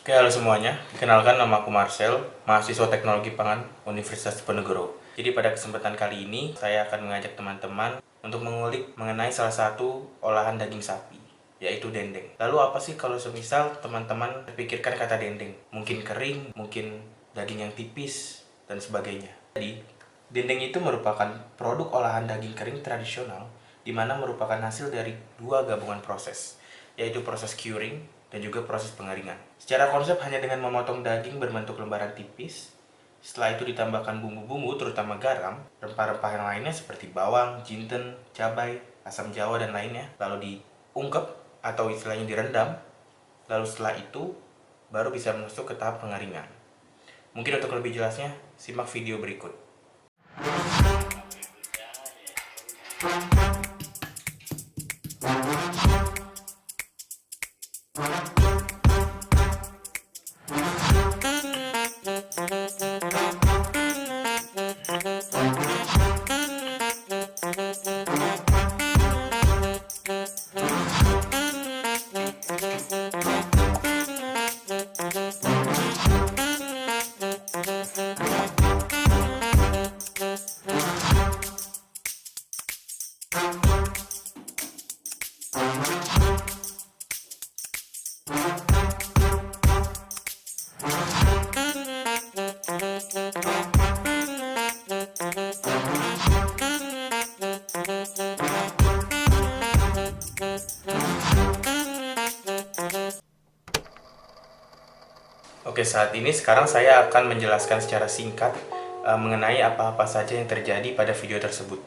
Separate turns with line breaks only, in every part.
Oke, halo semuanya. Kenalkan, nama aku Marcel, mahasiswa Teknologi Pangan Universitas Diponegoro. Jadi pada kesempatan kali ini, saya akan mengajak teman-teman untuk mengulik mengenai salah satu olahan daging sapi, yaitu dendeng. Lalu apa sih kalau semisal teman-teman terpikirkan kata dendeng? Mungkin kering, mungkin daging yang tipis, dan sebagainya. Jadi, dendeng itu merupakan produk olahan daging kering tradisional, di mana merupakan hasil dari dua gabungan proses, yaitu proses curing dan juga proses pengeringan. Secara konsep hanya dengan memotong daging berbentuk lembaran tipis, setelah itu ditambahkan bumbu-bumbu terutama garam, rempah-rempah yang lainnya seperti bawang, jinten, cabai, asam jawa dan lainnya, lalu diungkep atau istilahnya direndam, lalu setelah itu baru bisa masuk ke tahap pengeringan. Mungkin untuk lebih jelasnya, simak video berikut. Oke, sekarang saya akan menjelaskan secara singkat mengenai apa-apa saja yang terjadi pada video tersebut.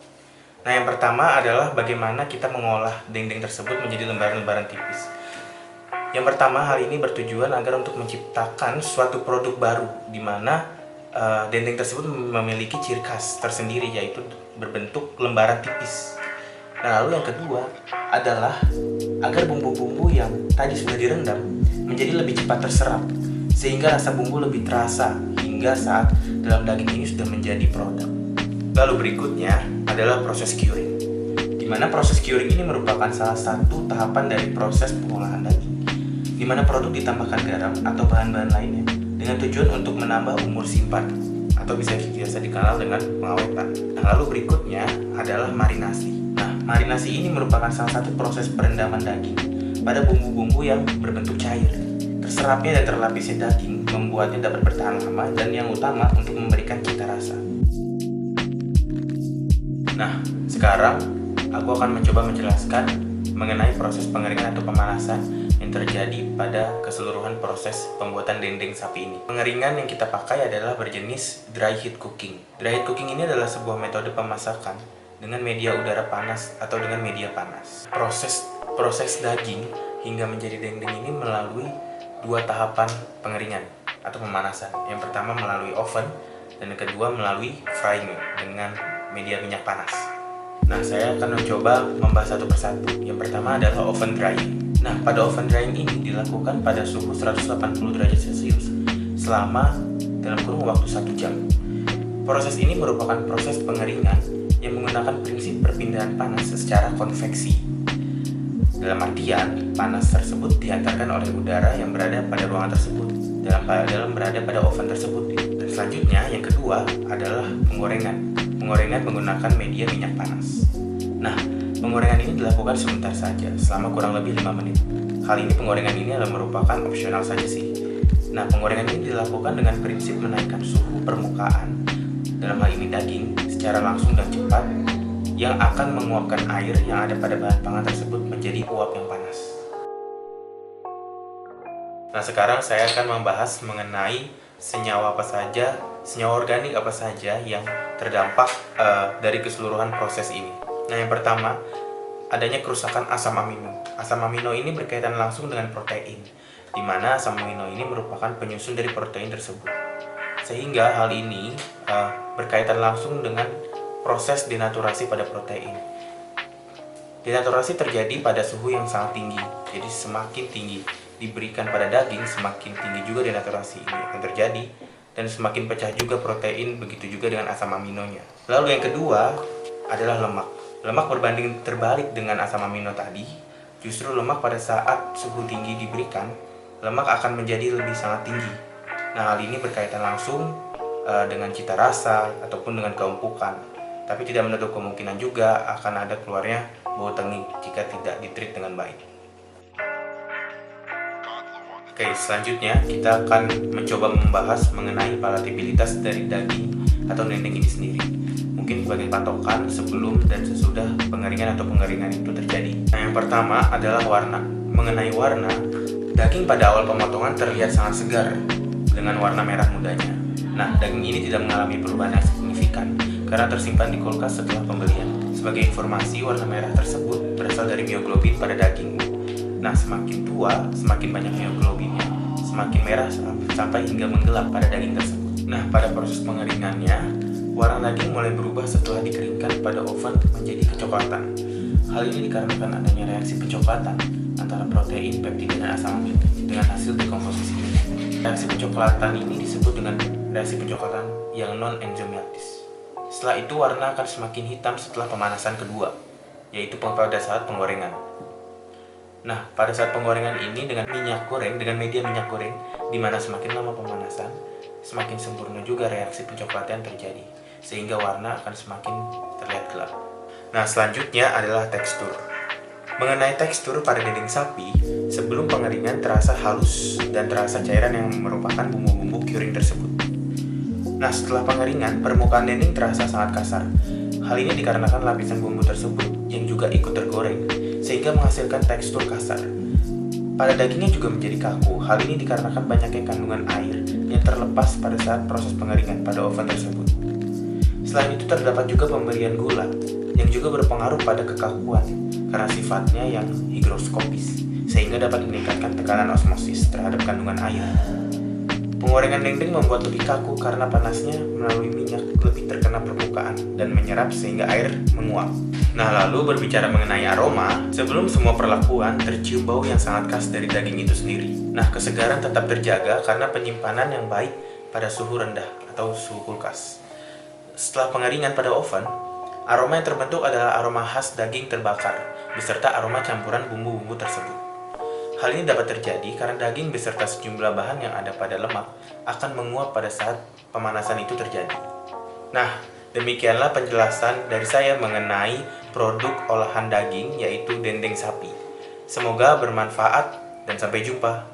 Nah, yang pertama adalah bagaimana kita mengolah dendeng tersebut menjadi lembaran-lembaran tipis. Yang pertama, hal ini bertujuan agar untuk menciptakan suatu produk baru, di mana dendeng tersebut memiliki ciri khas tersendiri, yaitu berbentuk lembaran tipis. Nah, lalu yang kedua adalah agar bumbu-bumbu yang tadi sudah direndam menjadi lebih cepat terserap, sehingga rasa bumbu lebih terasa hingga saat dalam daging ini sudah menjadi produk. Lalu berikutnya adalah proses curing, di mana proses curing ini merupakan salah satu tahapan dari proses pengolahan daging, di mana produk ditambahkan garam atau bahan-bahan lainnya dengan tujuan untuk menambah umur simpan atau biasa dikenal dengan pengawetan. Nah, lalu berikutnya adalah marinasi. Nah, marinasi ini merupakan salah satu proses perendaman daging pada bumbu-bumbu yang berbentuk cair. Terserapnya dan terlapisnya daging membuatnya dapat bertahan lama dan yang utama untuk memberikan cita rasa. Nah, sekarang aku akan mencoba menjelaskan mengenai proses pengeringan atau pemanasan yang terjadi pada keseluruhan proses pembuatan dendeng sapi ini. Pengeringan yang kita pakai adalah berjenis dry heat cooking. Dry heat cooking ini adalah sebuah metode pemasakan dengan media udara panas atau dengan media panas. Proses daging hingga menjadi dendeng ini melalui dua tahapan pengeringan atau pemanasan. Yang pertama melalui oven dan yang kedua melalui frying dengan media minyak panas. Nah, saya akan mencoba membahas satu persatu. Yang pertama adalah oven drying. Nah, pada oven drying ini dilakukan pada suhu 180 derajat Celcius selama dalam kurun waktu 1 jam. Proses ini merupakan proses pengeringan yang menggunakan prinsip perpindahan panas secara konveksi. Dalam artian, panas tersebut diantarkan oleh udara yang berada pada ruangan tersebut dalam berada pada oven tersebut. Dan selanjutnya, yang kedua adalah penggorengan. Penggorengan menggunakan media minyak panas. Nah, penggorengan ini dilakukan sebentar saja, selama kurang lebih 5 menit. Hal ini penggorengan ini adalah merupakan opsional saja sih. Nah, penggorengan ini dilakukan dengan prinsip menaikkan suhu permukaan, dalam hal ini daging, secara langsung dan cepat, yang akan menguapkan air yang ada pada bahan pangan tersebut menjadi uap yang panas. Nah, sekarang saya akan membahas mengenai senyawa organik apa saja yang terdampak dari keseluruhan proses ini. Nah, yang pertama, adanya kerusakan asam amino. Asam amino ini berkaitan langsung dengan protein, di mana asam amino ini merupakan penyusun dari protein tersebut. Sehingga hal ini berkaitan langsung dengan proses denaturasi pada protein. Denaturasi terjadi pada suhu yang sangat tinggi, jadi semakin tinggi diberikan pada daging, semakin tinggi juga denaturasi ini akan terjadi, dan semakin pecah juga protein, begitu juga dengan asam aminonya. Lalu yang kedua adalah lemak. Lemak berbanding terbalik dengan asam amino tadi. Justru lemak pada saat suhu tinggi diberikan, lemak akan menjadi lebih sangat tinggi. Nah, hal ini berkaitan langsung dengan cita rasa ataupun dengan keempukan. Tapi tidak menutup kemungkinan juga akan ada keluarnya bau tengik jika tidak ditreat dengan baik. Oke, selanjutnya kita akan mencoba membahas mengenai palatabilitas dari daging atau dendeng ini sendiri. Mungkin sebagai patokan sebelum dan sesudah pengeringan atau pengeringan itu terjadi. Nah, yang pertama adalah warna. Mengenai warna, daging pada awal pemotongan terlihat sangat segar dengan warna merah mudanya. Nah, daging ini tidak mengalami perubahan yang signifikan karena tersimpan di kulkas setelah pembelian. Sebagai informasi, warna merah tersebut berasal dari mioglobin pada daging. Nah, semakin tua, semakin banyak mioglobinnya, semakin merah sampai hingga menggelap pada daging tersebut. Nah, pada proses pengeringannya, warna daging mulai berubah setelah dikeringkan pada oven menjadi kecoklatan. Hal ini dikarenakan adanya reaksi pencoklatan antara protein, peptida, dan asam amino dengan hasil dekomposisi. Reaksi pencoklatan ini disebut dengan reaksi pencoklatan yang non-enzimatis. Setelah itu, warna akan semakin hitam setelah pemanasan kedua, yaitu pada saat penggorengan. Nah, pada saat penggorengan ini dengan minyak goreng, dengan media minyak goreng, di mana semakin lama pemanasan, semakin sempurna juga reaksi pencoklatan terjadi, sehingga warna akan semakin terlihat gelap. Nah, selanjutnya adalah tekstur. Mengenai tekstur pada dendeng sapi, sebelum pengeringan terasa halus dan terasa cairan yang merupakan bumbu-bumbu curing tersebut. Nah, setelah pengeringan, permukaan dendeng terasa sangat kasar. Hal ini dikarenakan lapisan bumbu tersebut yang juga ikut tergoreng, sehingga menghasilkan tekstur kasar. Pada dagingnya juga menjadi kaku. Hal ini dikarenakan banyaknya kandungan air yang terlepas pada saat proses pengeringan pada oven tersebut. Selain itu, terdapat juga pemberian gula yang juga berpengaruh pada kekakuan karena sifatnya yang higroskopis, sehingga dapat meningkatkan tekanan osmosis terhadap kandungan air. Penggorengan dendeng membuat lebih kaku karena panasnya melalui minyak lebih terkena permukaan dan menyerap sehingga air menguap. Nah, lalu berbicara mengenai aroma, sebelum semua perlakuan tercium bau yang sangat khas dari daging itu sendiri. Nah, kesegaran tetap terjaga karena penyimpanan yang baik pada suhu rendah atau suhu kulkas. Setelah pengeringan pada oven, aroma yang terbentuk adalah aroma khas daging terbakar beserta aroma campuran bumbu-bumbu tersebut. Hal ini dapat terjadi karena daging beserta sejumlah bahan yang ada pada lemak akan menguap pada saat pemanasan itu terjadi. Nah, demikianlah penjelasan dari saya mengenai produk olahan daging yaitu dendeng sapi. Semoga bermanfaat dan sampai jumpa.